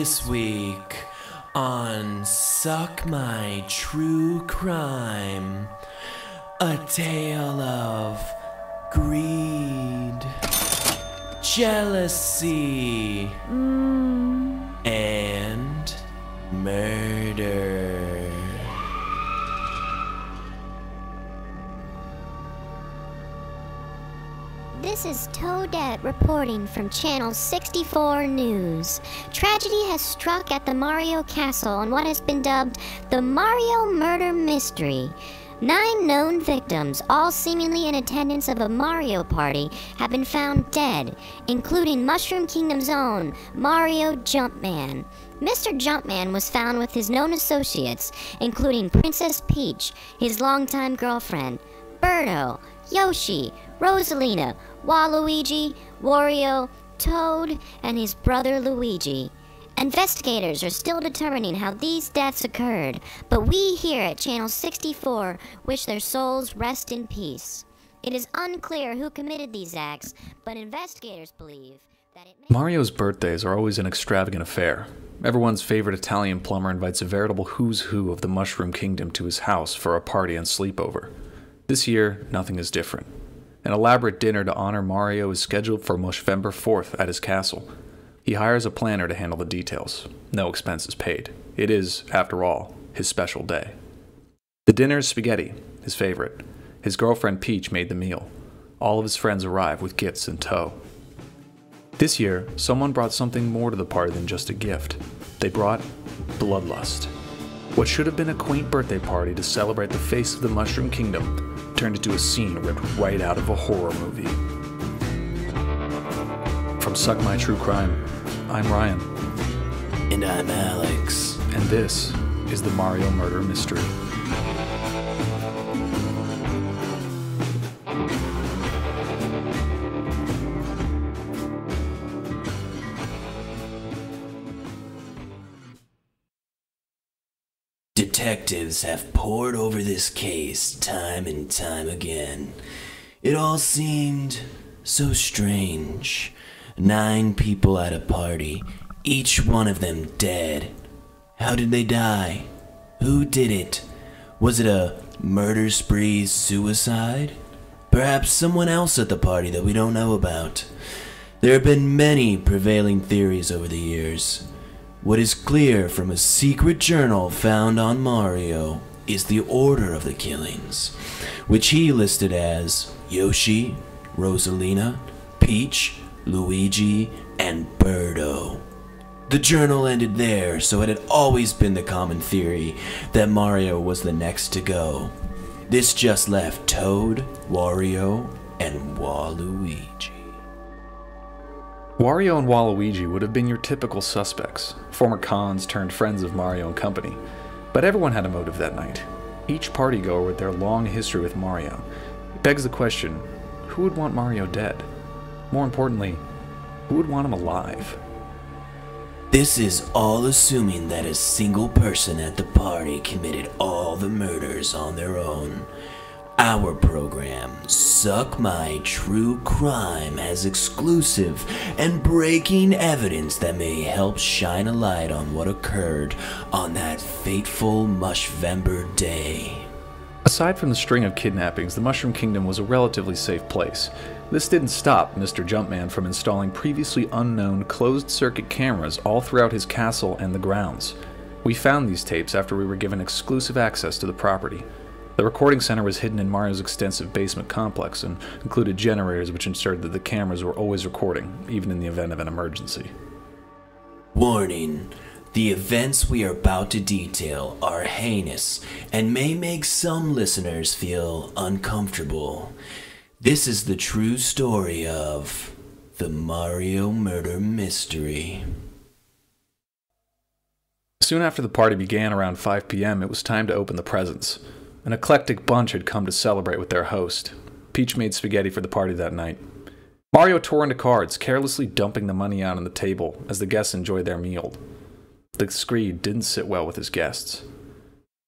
This week on Suck My True Crime, a tale of greed, jealousy, and murder. This is Toadette reporting from Channel 64 News. Tragedy has struck at the Mario Castle on what has been dubbed the Mario Murder Mystery. 9 known victims, all seemingly in attendance of a Mario party, have been found dead, including Mushroom Kingdom's own Mario Jumpman. Mr. Jumpman was found with his known associates, including Princess Peach, his longtime girlfriend, Birdo, Yoshi, Rosalina, Waluigi, Wario, Toad, and his brother Luigi. Investigators are still determining how these deaths occurred, but we here at Channel 64 wish their souls rest in peace. It is unclear who committed these acts, but investigators believe that it may... Mario's birthdays are always an extravagant affair. Everyone's favorite Italian plumber invites a veritable who's who of the Mushroom Kingdom to his house for a party and sleepover. This year, nothing is different. An elaborate dinner to honor Mario is scheduled for mushvember 4th at his castle. He hires a planner to handle the details. No expenses paid. It is, after all, his special day. The dinner is spaghetti, his favorite. His girlfriend Peach made the meal. All of his friends arrive with gifts in tow. This year, someone brought something more to the party than just a gift. They brought bloodlust. What should have been a quaint birthday party to celebrate the face of the Mushroom Kingdom turned into a scene ripped right out of a horror movie. From Suck My True Crime, I'm Ryan. And I'm Alex. And this is the Mario Murder Mystery. Detectives have pored over this case time and time again. It all seemed so strange. 9 people at a party, each one of them dead. How did they die? Who did it? Was it a murder spree suicide? Perhaps someone else at the party that we don't know about. There have been many prevailing theories over the years. What is clear from a secret journal found on Mario is the order of the killings, which he listed as Yoshi, Rosalina, Peach, Luigi, and Birdo. The journal ended there, so it had always been the common theory that Mario was the next to go. This just left Toad, Wario, and Waluigi. Wario and Waluigi would have been your typical suspects, former cons turned friends of Mario and company. But everyone had a motive that night. Each partygoer with their long history with Mario. It begs the question, who would want Mario dead? More importantly, who would want him alive? This is all assuming that a single person at the party committed all the murders on their own. Our program, Suck My True Crime, has exclusive and breaking evidence that may help shine a light on what occurred on that fateful mushvember day. Aside from the string of kidnappings, the Mushroom Kingdom was a relatively safe place. This didn't stop Mr. Jumpman from installing previously unknown closed-circuit cameras all throughout his castle and the grounds. We found these tapes after we were given exclusive access to the property. The recording center was hidden in Mario's extensive basement complex and included generators which ensured that the cameras were always recording, even in the event of an emergency. Warning. The events we are about to detail are heinous and may make some listeners feel uncomfortable. This is the true story of the Mario Murder Mystery. Soon after the party began around 5 p.m., it was time to open the presents. An eclectic bunch had come to celebrate with their host. Peach made spaghetti for the party that night. Mario tore into cards, carelessly dumping the money out on the table as the guests enjoyed their meal. The screed didn't sit well with his guests.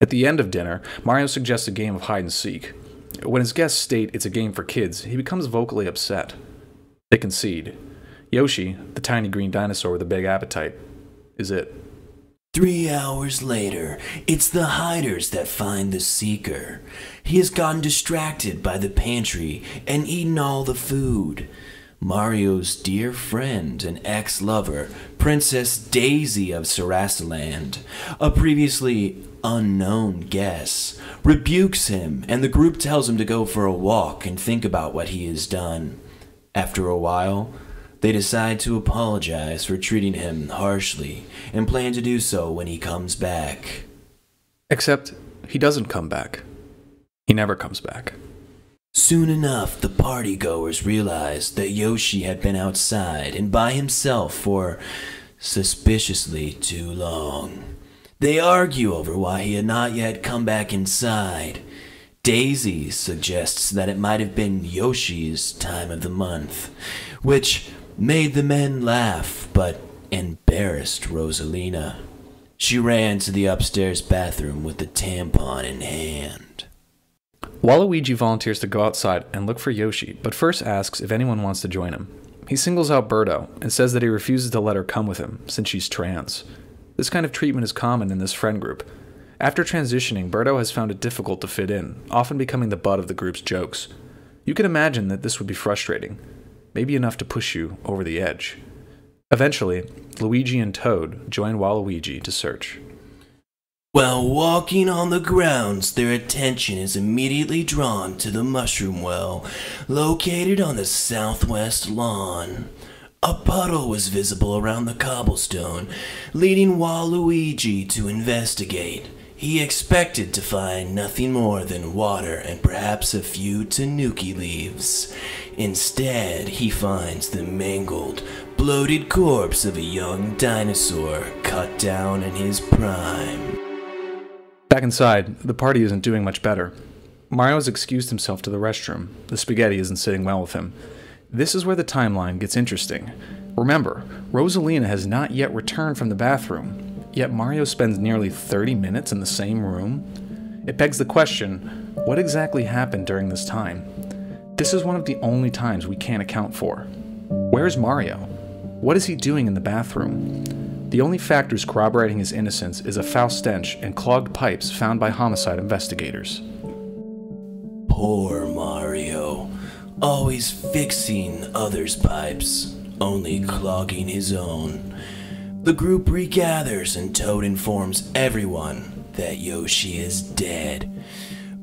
At the end of dinner, Mario suggests a game of hide-and-seek. When his guests state it's a game for kids, he becomes vocally upset. They concede. Yoshi, the tiny green dinosaur with a big appetite, is it. 3 hours later, it's the hiders that find the seeker. He has gotten distracted by the pantry and eaten all the food. Mario's dear friend and ex-lover, Princess Daisy of Sarasaland, a previously unknown guest, rebukes him, and the group tells him to go for a walk and think about what he has done. After a while, they decide to apologize for treating him harshly and plan to do so when he comes back. Except, he doesn't come back. He never comes back. Soon enough, the partygoers realized that Yoshi had been outside and by himself for suspiciously too long. They argue over why he had not yet come back inside. Daisy suggests that it might have been Yoshi's time of the month, which made the men laugh, but embarrassed Rosalina. She ran to the upstairs bathroom with the tampon in hand. Waluigi volunteers to go outside and look for Yoshi, but first asks if anyone wants to join him. He singles out Birdo and says that he refuses to let her come with him, since she's trans. This kind of treatment is common in this friend group. After transitioning, Birdo has found it difficult to fit in, often becoming the butt of the group's jokes. You can imagine that this would be frustrating, maybe enough to push you over the edge. Eventually, Luigi and Toad join Waluigi to search. While walking on the grounds, their attention is immediately drawn to the mushroom well, located on the southwest lawn. A puddle was visible around the cobblestone, leading Waluigi to investigate. He expected to find nothing more than water and perhaps a few tanuki leaves. Instead, he finds the mangled, bloated corpse of a young dinosaur cut down in his prime. Back inside, the party isn't doing much better. Mario has excused himself to the restroom. The spaghetti isn't sitting well with him. This is where the timeline gets interesting. Remember, Rosalina has not yet returned from the bathroom, yet Mario spends nearly 30 minutes in the same room? It begs the question, what exactly happened during this time? This is one of the only times we can't account for. Where's Mario? What is he doing in the bathroom? The only factors corroborating his innocence is a foul stench and clogged pipes found by homicide investigators. Poor Mario. Always fixing others' pipes, only clogging his own. The group regathers and Toad informs everyone that Yoshi is dead.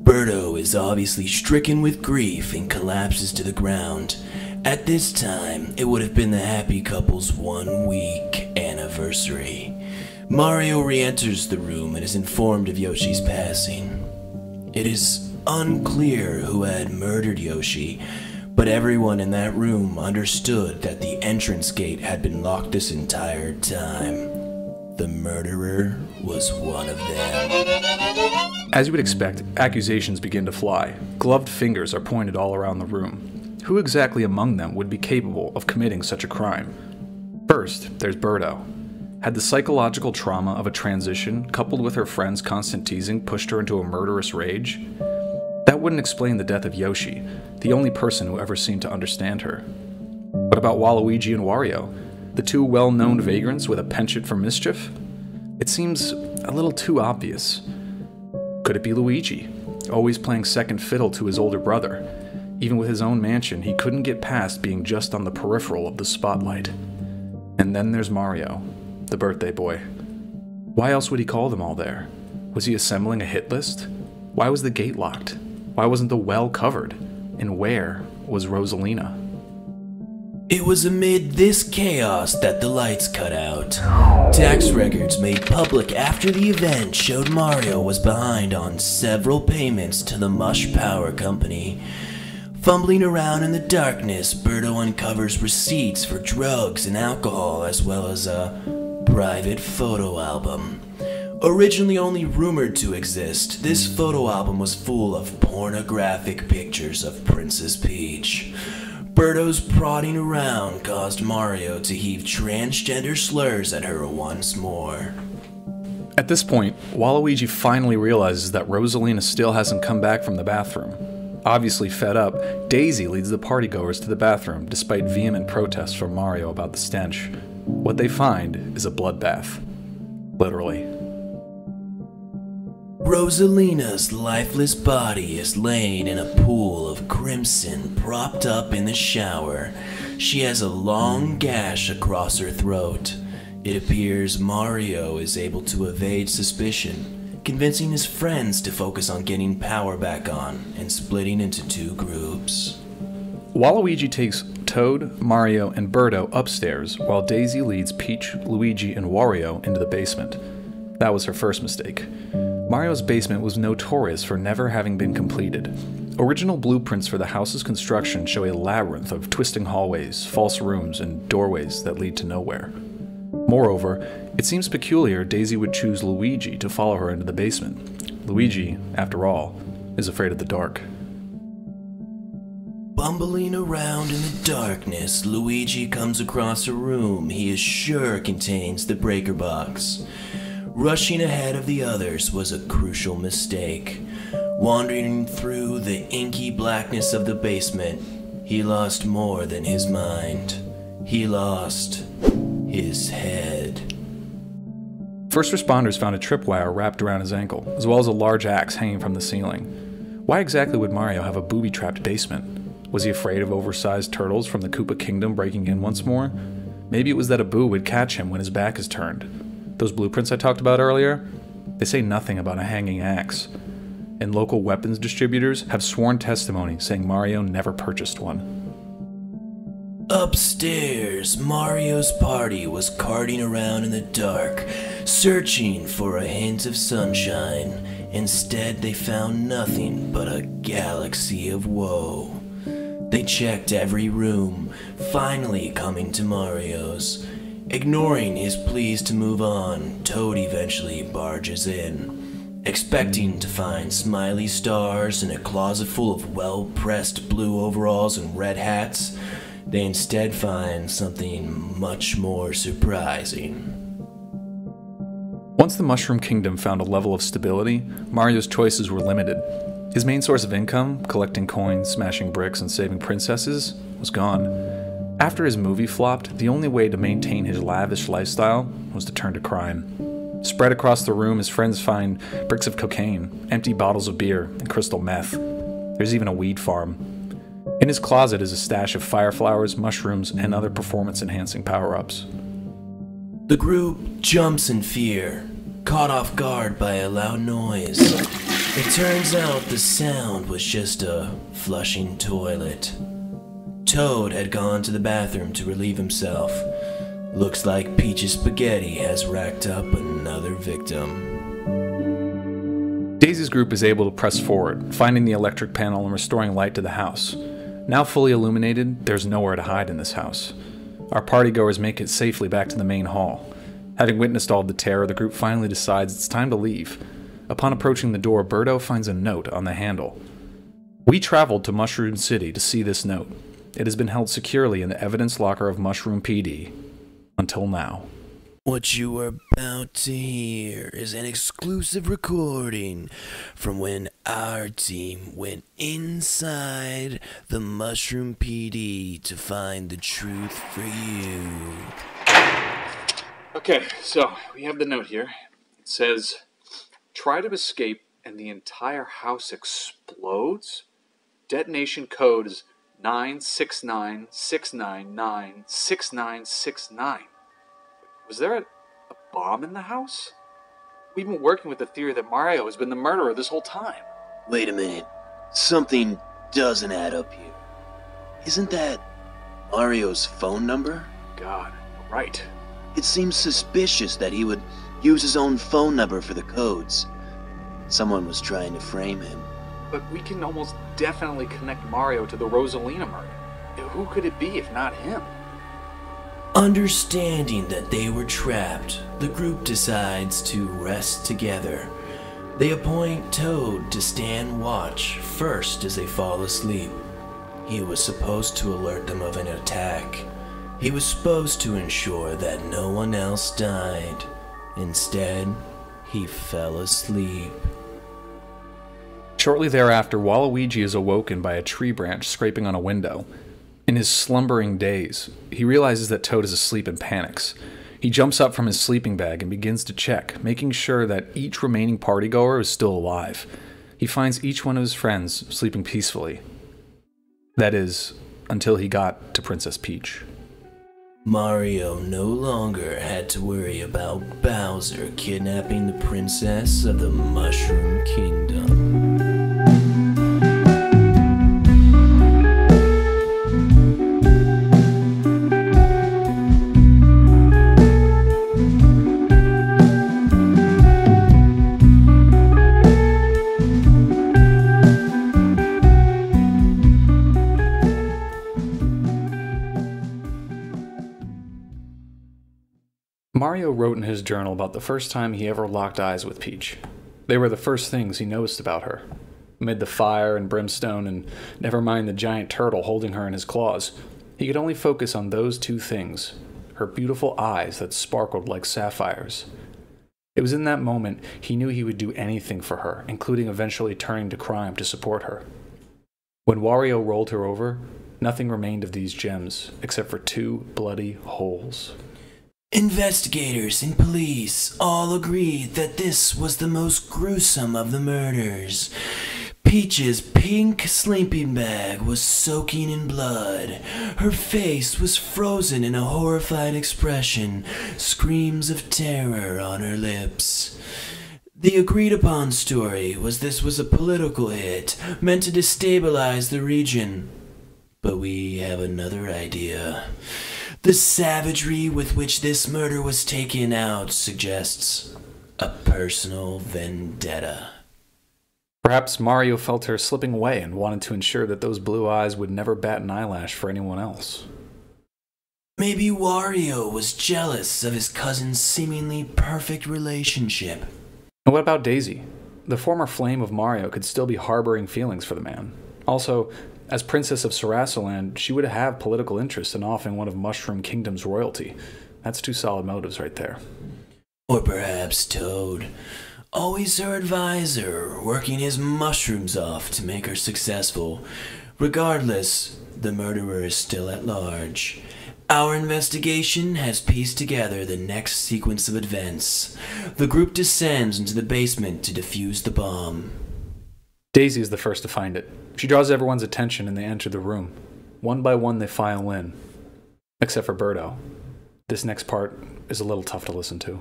Birdo is obviously stricken with grief and collapses to the ground. At this time, it would have been the happy couple's 1-week anniversary. Mario re-enters the room and is informed of Yoshi's passing. It is unclear who had murdered Yoshi, but everyone in that room understood that the entrance gate had been locked this entire time. The murderer was one of them. As you would expect, accusations begin to fly. Gloved fingers are pointed all around the room. Who exactly among them would be capable of committing such a crime? First, there's Birdo. Had the psychological trauma of a transition, coupled with her friend's constant teasing, pushed her into a murderous rage? That wouldn't explain the death of Yoshi, the only person who ever seemed to understand her. What about Waluigi and Wario, the two well-known vagrants with a penchant for mischief? It seems a little too obvious. Could it be Luigi, always playing second fiddle to his older brother? Even with his own mansion, he couldn't get past being just on the peripheral of the spotlight. And then there's Mario, the birthday boy. Why else would he call them all there? Was he assembling a hit list? Why was the gate locked? Why wasn't the well covered? And where was Rosalina? It was amid this chaos that the lights cut out. Tax records made public after the event showed Mario was behind on several payments to the Mush Power Company. Fumbling around in the darkness, Birdo uncovers receipts for drugs and alcohol as well as a private photo album. Originally only rumored to exist, this photo album was full of pornographic pictures of Princess Peach. Birdo's prodding around caused Mario to heave transgender slurs at her once more. At this point, Waluigi finally realizes that Rosalina still hasn't come back from the bathroom. Obviously fed up, Daisy leads the partygoers to the bathroom despite vehement protests from Mario about the stench. What they find is a bloodbath. Literally. Rosalina's lifeless body is laying in a pool of crimson propped up in the shower. She has a long gash across her throat. It appears Mario is able to evade suspicion, convincing his friends to focus on getting power back on and splitting into two groups. Waluigi takes Toad, Mario, and Birdo upstairs, while Daisy leads Peach, Luigi, and Wario into the basement. That was her first mistake. Mario's basement was notorious for never having been completed. Original blueprints for the house's construction show a labyrinth of twisting hallways, false rooms, and doorways that lead to nowhere. Moreover, it seems peculiar Daisy would choose Luigi to follow her into the basement. Luigi, after all, is afraid of the dark. Bumbling around in the darkness, Luigi comes across a room he is sure contains the breaker box. Rushing ahead of the others was a crucial mistake. Wandering through the inky blackness of the basement, he lost more than his mind. He lost his head. First responders found a tripwire wrapped around his ankle, as well as a large axe hanging from the ceiling. Why exactly would Mario have a booby-trapped basement? Was he afraid of oversized turtles from the Koopa Kingdom breaking in once more? Maybe it was that a boo would catch him when his back is turned. Those blueprints I talked about earlier? They say nothing about a hanging axe. And local weapons distributors have sworn testimony saying Mario never purchased one. Upstairs, Mario's party was carting around in the dark, searching for a hint of sunshine. Instead, they found nothing but a galaxy of woe. They checked every room, finally coming to Mario's. Ignoring his pleas to move on, Toad eventually barges in. Expecting to find smiley stars in a closet full of well-pressed blue overalls and red hats, they instead find something much more surprising. Once the Mushroom Kingdom found a level of stability, Mario's choices were limited. His main source of income, collecting coins, smashing bricks, and saving princesses, was gone. After his movie flopped, the only way to maintain his lavish lifestyle was to turn to crime. Spread across the room, his friends find bricks of cocaine, empty bottles of beer, and crystal meth. There's even a weed farm. In his closet is a stash of fire flowers, mushrooms, and other performance-enhancing power-ups. The group jumps in fear, caught off guard by a loud noise. It turns out the sound was just a flushing toilet. Toad had gone to the bathroom to relieve himself. Looks like Peach's spaghetti has racked up another victim. Daisy's group is able to press forward, finding the electric panel and restoring light to the house. Now fully illuminated, there's nowhere to hide in this house. Our partygoers make it safely back to the main hall. Having witnessed all the terror, the group finally decides it's time to leave. Upon approaching the door, Birdo finds a note on the handle. We traveled to Mushroom City to see this note. It has been held securely in the evidence locker of Mushroom PD. Until now. What you are about to hear is an exclusive recording from when our team went inside the Mushroom PD to find the truth for you. Okay, so we have the note here. It says, try to escape and the entire house explodes? Detonation code is 96969996969. Was there a bomb in the house? We've been working with the theory that Mario has been the murderer this whole time. Wait a minute. Something doesn't add up here. Isn't that Mario's phone number? God, right. It seems suspicious that he would use his own phone number for the codes. Someone was trying to frame him. But we can almost definitely connect Mario to the Rosalina murder. Who could it be if not him? Understanding that they were trapped, the group decides to rest together. They appoint Toad to stand watch first as they fall asleep. He was supposed to alert them of an attack. He was supposed to ensure that no one else died. Instead, he fell asleep. Shortly thereafter, Waluigi is awoken by a tree branch scraping on a window. In his slumbering daze, he realizes that Toad is asleep and panics. He jumps up from his sleeping bag and begins to check, making sure that each remaining partygoer is still alive. He finds each one of his friends sleeping peacefully. That is, until he got to Princess Peach. Mario no longer had to worry about Bowser kidnapping the princess of the Mushroom Kingdom. Mario wrote in his journal about the first time he ever locked eyes with Peach. They were the first things he noticed about her. Amid the fire and brimstone, and never mind the giant turtle holding her in his claws, he could only focus on those two things, her beautiful eyes that sparkled like sapphires. It was in that moment he knew he would do anything for her, including eventually turning to crime to support her. When Wario rolled her over, nothing remained of these gems except for 2 bloody holes. Investigators and police all agreed that this was the most gruesome of the murders. Peach's pink sleeping bag was soaking in blood. Her face was frozen in a horrified expression, screams of terror on her lips. The agreed-upon story was this was a political hit meant to destabilize the region. But we have another idea. The savagery with which this murder was taken out suggests a personal vendetta. Perhaps Mario felt her slipping away and wanted to ensure that those blue eyes would never bat an eyelash for anyone else. Maybe Wario was jealous of his cousin's seemingly perfect relationship. And what about Daisy? The former flame of Mario could still be harboring feelings for the man. Also, as Princess of Sarasaland, she would have political interest in offing one of Mushroom Kingdom's royalty. That's 2 solid motives right there. Or perhaps Toad. Always her advisor, working his mushrooms off to make her successful. Regardless, the murderer is still at large. Our investigation has pieced together the next sequence of events. The group descends into the basement to defuse the bomb. Daisy is the first to find it. She draws everyone's attention and they enter the room. One by one they file in. Except for Birdo. This next part is a little tough to listen to.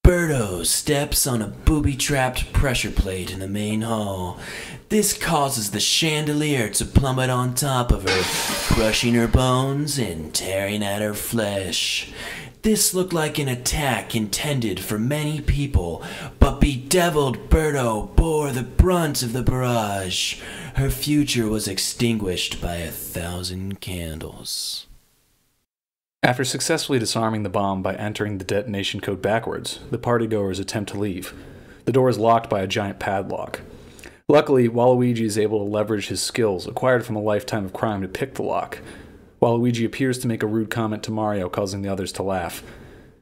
Birdo steps on a booby-trapped pressure plate in the main hall. This causes the chandelier to plummet on top of her, crushing her bones and tearing at her flesh. This looked like an attack intended for many people, but bedeviled Birdo bore the brunt of the barrage. Her future was extinguished by 1,000 candles. After successfully disarming the bomb by entering the detonation code backwards, the partygoers attempt to leave. The door is locked by a giant padlock. Luckily, Waluigi is able to leverage his skills, acquired from a lifetime of crime, to pick the lock. Waluigi appears to make a rude comment to Mario, causing the others to laugh.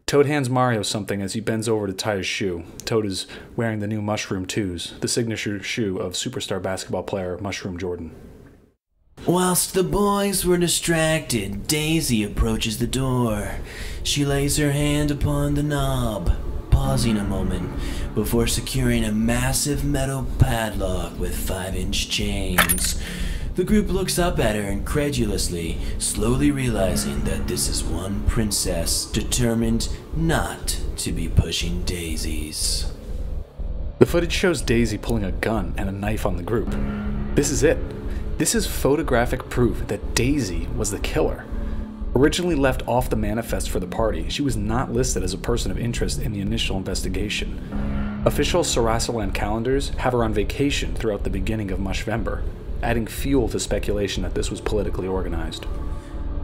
Toad hands Mario something as he bends over to tie his shoe. Toad is wearing the new Mushroom 2s, the signature shoe of superstar basketball player Mushroom Jordan. Whilst the boys were distracted, Daisy approaches the door. She lays her hand upon the knob, pausing a moment before securing a massive metal padlock with 5-inch chains. The group looks up at her incredulously, slowly realizing that this is one princess determined not to be pushing daisies. The footage shows Daisy pulling a gun and a knife on the group. This is it. This is photographic proof that Daisy was the killer. Originally left off the manifest for the party, she was not listed as a person of interest in the initial investigation. Official Sarasaland calendars have her on vacation throughout the beginning of Mushvember, adding fuel to speculation that this was politically organized.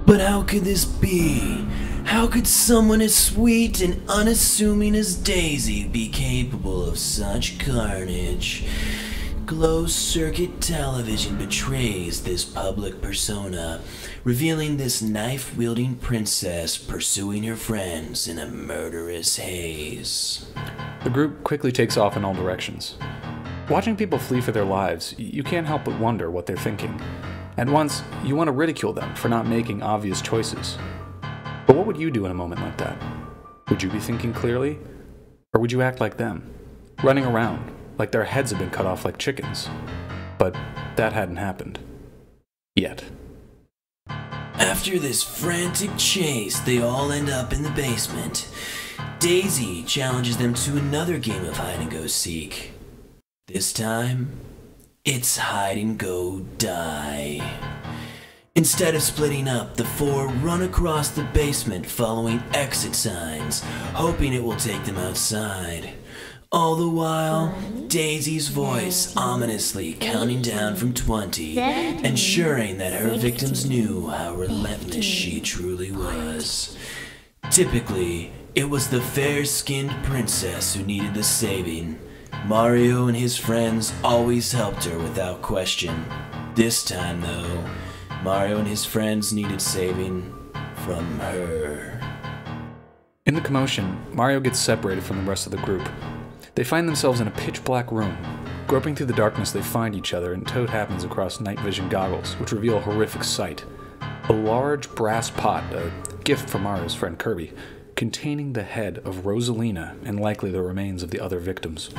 But how could this be? How could someone as sweet and unassuming as Daisy be capable of such carnage? Closed-circuit television betrays this public persona, revealing this knife-wielding princess pursuing her friends in a murderous haze. The group quickly takes off in all directions. Watching people flee for their lives, you can't help but wonder what they're thinking. At once, you want to ridicule them for not making obvious choices. But what would you do in a moment like that? Would you be thinking clearly? Or would you act like them, running around like their heads had been cut off like chickens? But that hadn't happened. Yet. After this frantic chase, they all end up in the basement. Daisy challenges them to another game of hide-and-go-seek. This time, it's hide-and-go-die. Instead of splitting up, the four run across the basement following exit signs, hoping it will take them outside. All the while, Daisy's voice ominously counting down from 20, ensuring that her victims knew how relentless she truly was. Typically, it was the fair-skinned princess who needed the saving. Mario and his friends always helped her without question. This time, though, Mario and his friends needed saving from her. In the commotion, Mario gets separated from the rest of the group. They find themselves in a pitch-black room. Groping through the darkness, they find each other, and Toad happens across night vision goggles, which reveal a horrific sight. A large brass pot, a gift from Mario's friend Kirby, containing the head of Rosalina and likely the remains of the other victims.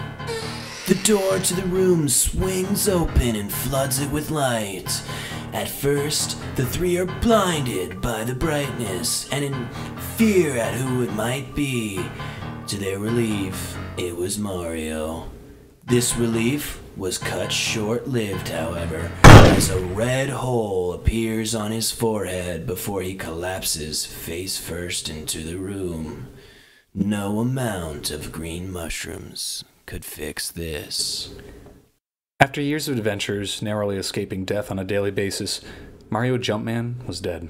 The door to the room swings open and floods it with light. At first, the three are blinded by the brightness and in fear at who it might be. To their relief, it was Mario. This relief was cut short-lived, however, as a red hole appears on his forehead before he collapses face first into the room. No amount of green mushrooms could fix this. After years of adventures, narrowly escaping death on a daily basis, Mario Jumpman was dead.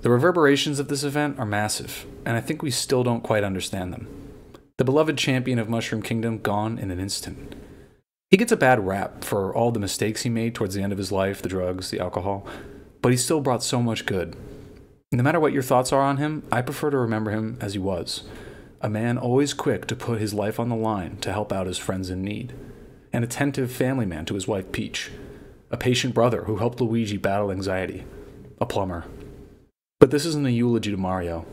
The reverberations of this event are massive, and I think we still don't quite understand them. The beloved champion of Mushroom Kingdom gone in an instant. He gets a bad rap for all the mistakes he made towards the end of his life, the drugs, the alcohol, but he still brought so much good. No matter what your thoughts are on him, I prefer to remember him as he was. A man always quick to put his life on the line to help out his friends in need. An attentive family man to his wife Peach. A patient brother who helped Luigi battle anxiety. A plumber. But this isn't a eulogy to Mario.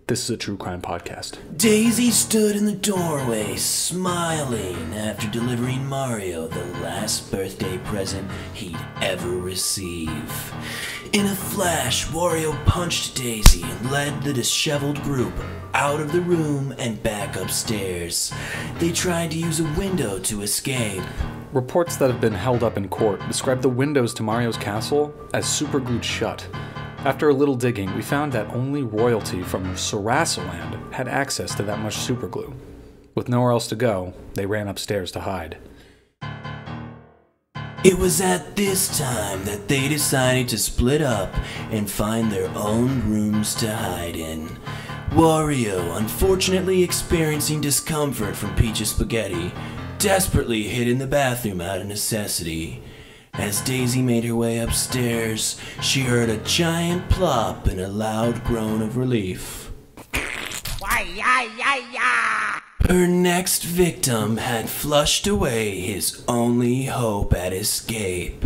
This is a true crime podcast. Daisy stood in the doorway, smiling after delivering Mario the last birthday present he'd ever receive. In a flash, Wario punched Daisy and led the disheveled group out of the room and back upstairs. They tried to use a window to escape. Reports that have been held up in court describe the windows to Mario's castle as superglued shut. After a little digging, we found that only royalty from Sarasaland had access to that much superglue. With nowhere else to go, they ran upstairs to hide. It was at this time that they decided to split up and find their own rooms to hide in. Wario, unfortunately experiencing discomfort from Peach's spaghetti, desperately hid in the bathroom out of necessity. As Daisy made her way upstairs, she heard a giant plop and a loud groan of relief. Her next victim had flushed away his only hope at escape.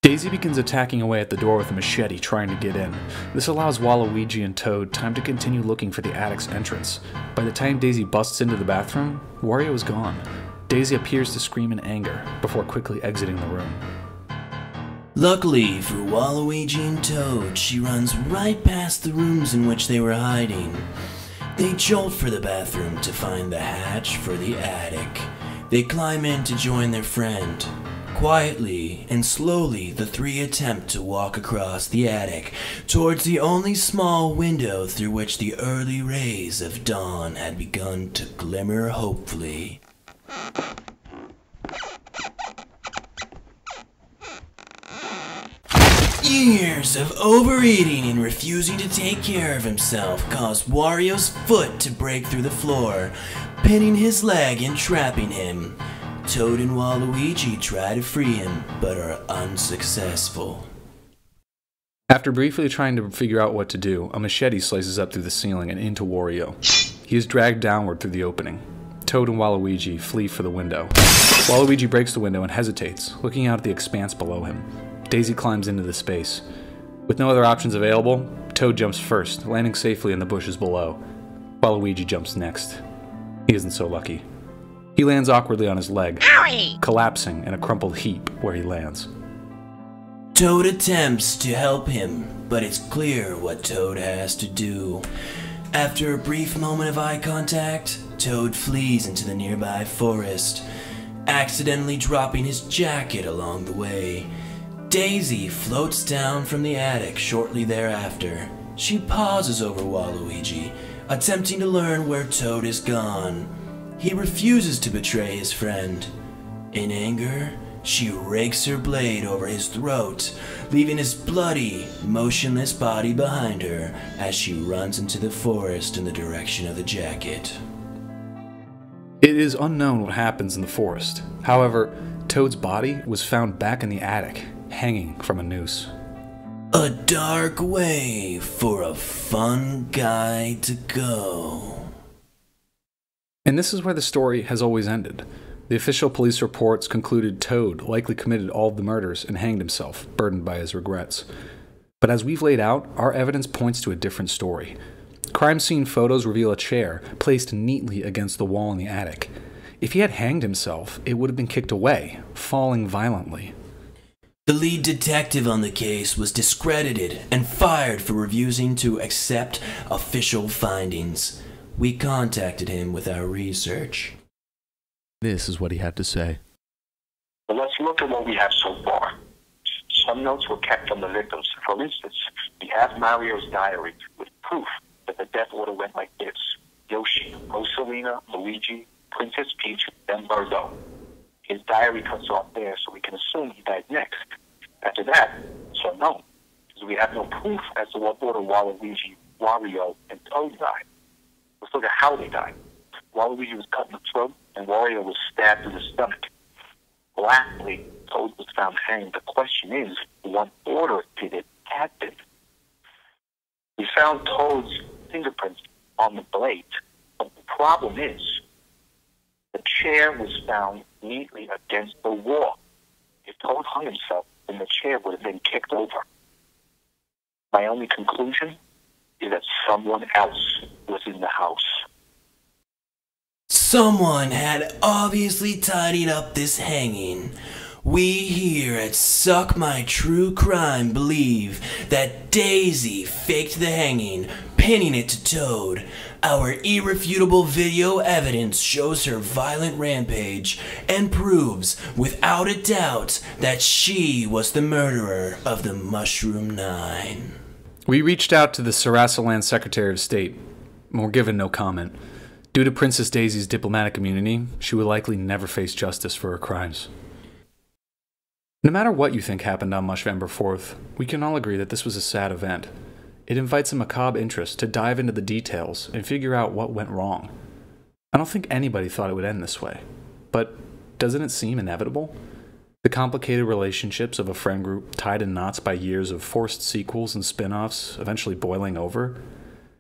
Daisy begins attacking away at the door with a machete, trying to get in. This allows Waluigi and Toad time to continue looking for the attic's entrance. By the time Daisy busts into the bathroom, Wario is gone. Daisy appears to scream in anger, before quickly exiting the room. Luckily for Waluigi and Toad, she runs right past the rooms in which they were hiding. They jolt for the bathroom to find the hatch for the attic. They climb in to join their friend. Quietly and slowly, the three attempt to walk across the attic towards the only small window through which the early rays of dawn had begun to glimmer hopefully. Years of overeating and refusing to take care of himself caused Wario's foot to break through the floor, pinning his leg and trapping him. Toad and Waluigi try to free him, but are unsuccessful. After briefly trying to figure out what to do, a machete slices up through the ceiling and into Wario. He is dragged downward through the opening. Toad and Waluigi flee for the window. Waluigi breaks the window and hesitates, looking out at the expanse below him. Daisy climbs into the space. With no other options available, Toad jumps first, landing safely in the bushes below. Waluigi jumps next. He isn't so lucky. He lands awkwardly on his leg, collapsing in a crumpled heap where he lands. Toad attempts to help him, but it's clear what Toad has to do. After a brief moment of eye contact, Toad flees into the nearby forest, accidentally dropping his jacket along the way. Daisy floats down from the attic shortly thereafter. She pauses over Waluigi, attempting to learn where Toad is gone. He refuses to betray his friend. In anger, she rakes her blade over his throat, leaving his bloody, motionless body behind her as she runs into the forest in the direction of the jacket. It is unknown what happens in the forest. However, Toad's body was found back in the attic, hanging from a noose. A dark way for a fun guy to go. And this is where the story has always ended. The official police reports concluded Toad likely committed all of the murders and hanged himself, burdened by his regrets. But as we've laid out, our evidence points to a different story. Crime scene photos reveal a chair placed neatly against the wall in the attic. If he had hanged himself, it would have been kicked away, falling violently. The lead detective on the case was discredited and fired for refusing to accept official findings. We contacted him with our research. This is what he had to say. But let's look at what we have so far. Some notes were kept from the victims. For instance, we have Mario's diary with proof that the death order went like this: Yoshi, Rosalina, Luigi, Princess Peach, then Birdo. His diary cuts off there, so we can assume he died next. After that, it's unknown, because we have no proof as to what order Waluigi, Wario, and Toad died. Let's look at how they died. Waluigi was cut in the throat, and Wario was stabbed in the stomach. Lastly, Toad was found hanged. The question is, what order did it happen? We found Toad's fingerprints on the blade, but the problem is, the chair was found neatly against the wall. If Toad hung himself, then the chair would have been kicked over. My only conclusion is that someone else was in the house. Someone had obviously tidied up this hanging. We here at Suck My True Crime believe that Daisy faked the hanging, pinning it to Toad. Our irrefutable video evidence shows her violent rampage and proves without a doubt that she was the murderer of the Mushroom 9. We reached out to the Sarasaland Secretary of State, and were given no comment. Due to Princess Daisy's diplomatic immunity, she would likely never face justice for her crimes. No matter what you think happened on mushvember 4th, we can all agree that this was a sad event. It invites a macabre interest to dive into the details and figure out what went wrong. I don't think anybody thought it would end this way, but doesn't it seem inevitable? The complicated relationships of a friend group tied in knots by years of forced sequels and spin-offs eventually boiling over?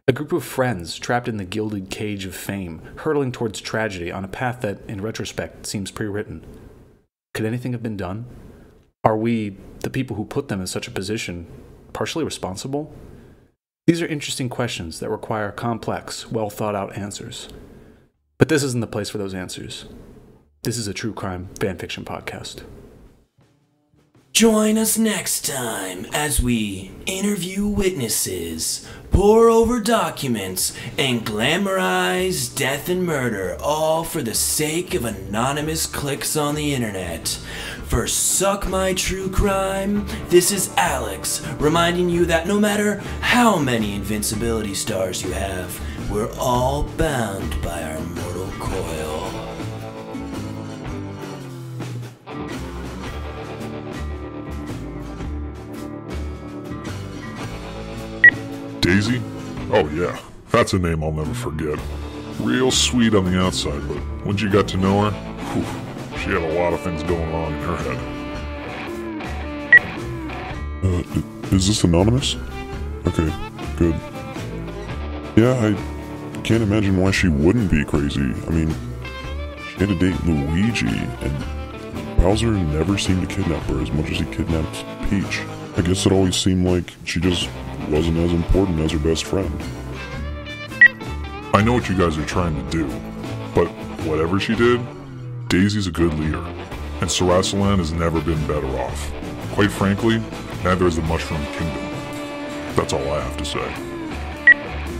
A group of friends trapped in the gilded cage of fame, hurtling towards tragedy on a path that, in retrospect, seems pre-written. Could anything have been done? Are we, the people who put them in such a position, partially responsible? These are interesting questions that require complex, well-thought-out answers. But this isn't the place for those answers. This is a true crime fanfiction podcast. Join us next time as we interview witnesses, pore over documents, and glamorize death and murder, all for the sake of anonymous clicks on the internet. For Suck My True Crime, this is Alex, reminding you that no matter how many invincibility stars you have, we're all bound by our mortal coil. Daisy? Oh yeah, that's a name I'll never forget. Real sweet on the outside, but when you got to know her, whew, she had a lot of things going on in her head. Is this anonymous? Okay, good. Yeah, I can't imagine why she wouldn't be crazy. I mean, she had to date Luigi, and Bowser never seemed to kidnap her as much as he kidnapped Peach. I guess it always seemed like she just wasn't as important as her best friend. I know what you guys are trying to do, but whatever she did, Daisy's a good leader, and Sarasalan has never been better off. Quite frankly, neither is the Mushroom Kingdom. That's all I have to say.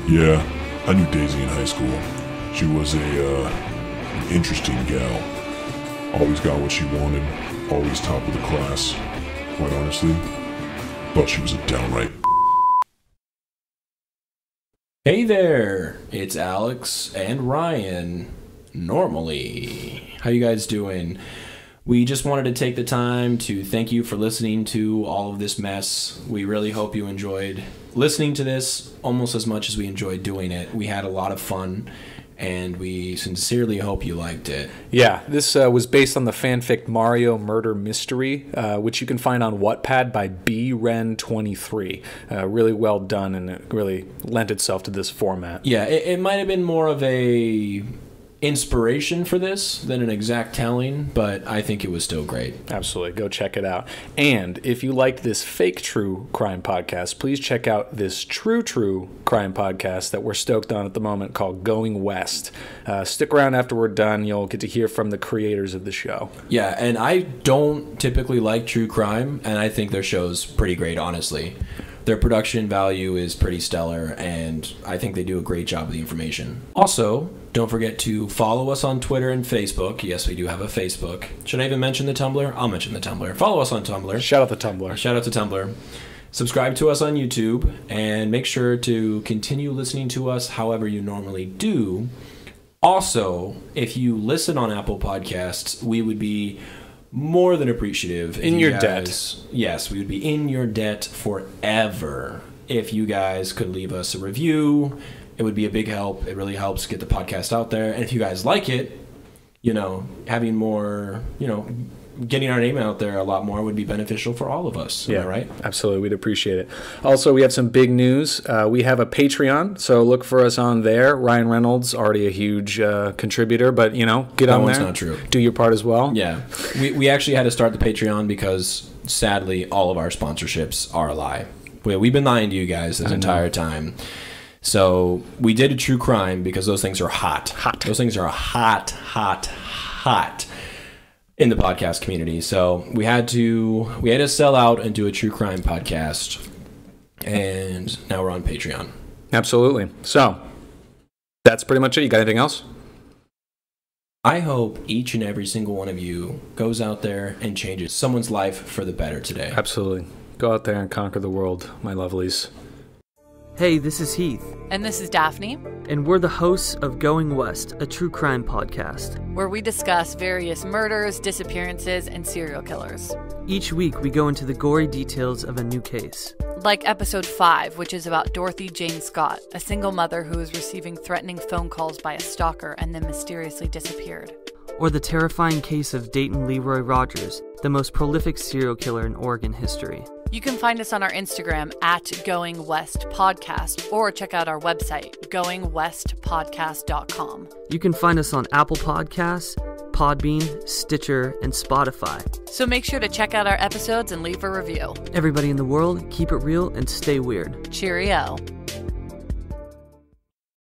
Yeah, I knew Daisy in high school. She was an interesting gal. Always got what she wanted, always top of the class. Quite honestly, thought she was a downright. Hey there, it's Alex and Ryan. Normally, how you guys doing? We just wanted to take the time to thank you for listening to all of this mess. We really hope you enjoyed listening to this almost as much as we enjoyed doing it. We had a lot of fun, and we sincerely hope you liked it. Yeah, this was based on the fanfic Mario Murder Mystery, which you can find on Wattpad by bren23. Really well done, and it really lent itself to this format. Yeah, it might have been more of a inspiration for this than an exact telling, but I think it was still great. Absolutely. Go check it out. And if you liked this fake true crime podcast, please check out this true crime podcast that we're stoked on at the moment called Going West. Stick around after we're done. You'll get to hear from the creators of the show. Yeah, and I don't typically like true crime, and I think their show's pretty great, honestly. Their production value is pretty stellar, and I think they do a great job of the information. Also, don't forget to follow us on Twitter and Facebook. Yes, we do have a Facebook. Should I even mention the Tumblr? I'll mention the Tumblr. Follow us on Tumblr. Shout out the Tumblr. Shout out to Tumblr. Subscribe to us on YouTube, and make sure to continue listening to us however you normally do. Also, if you listen on Apple Podcasts, we would be more than appreciative. In your debt. Yes, we would be in your debt forever if you guys could leave us a review. It would be a big help. It really helps get the podcast out there. And if you guys like it, having more, getting our name out there a lot more would be beneficial for all of us. Yeah, Am I right? Absolutely. We'd appreciate it. Also, we have some big news. We have a Patreon, so look for us on there. Ryan Reynolds, already a huge contributor, but, get on there. That one's not true. Do your part as well. Yeah. We actually had to start the Patreon because, sadly, all of our sponsorships are a lie. We've been lying to you guys this entire time. So we did a true crime because those things are hot. Those things are hot in the podcast community. So we had to sell out and do a true crime podcast, and now we're on Patreon. Absolutely. So that's pretty much it. You got anything else? I hope each and every single one of you goes out there and changes someone's life for the better today. Absolutely. Go out there and conquer the world, my lovelies. Hey, this is Heath. And this is Daphne. And we're the hosts of Going West, a true crime podcast, where we discuss various murders, disappearances, and serial killers. Each week, we go into the gory details of a new case. Like episode 5, which is about Dorothy Jane Scott, a single mother who was receiving threatening phone calls by a stalker and then mysteriously disappeared. Or the terrifying case of Dayton Leroy Rogers, the most prolific serial killer in Oregon history. You can find us on our Instagram at Going West Podcast, or check out our website, goingwestpodcast.com. You can find us on Apple Podcasts, Podbean, Stitcher, and Spotify. So make sure to check out our episodes and leave a review. Everybody in the world, keep it real and stay weird. Cheerio.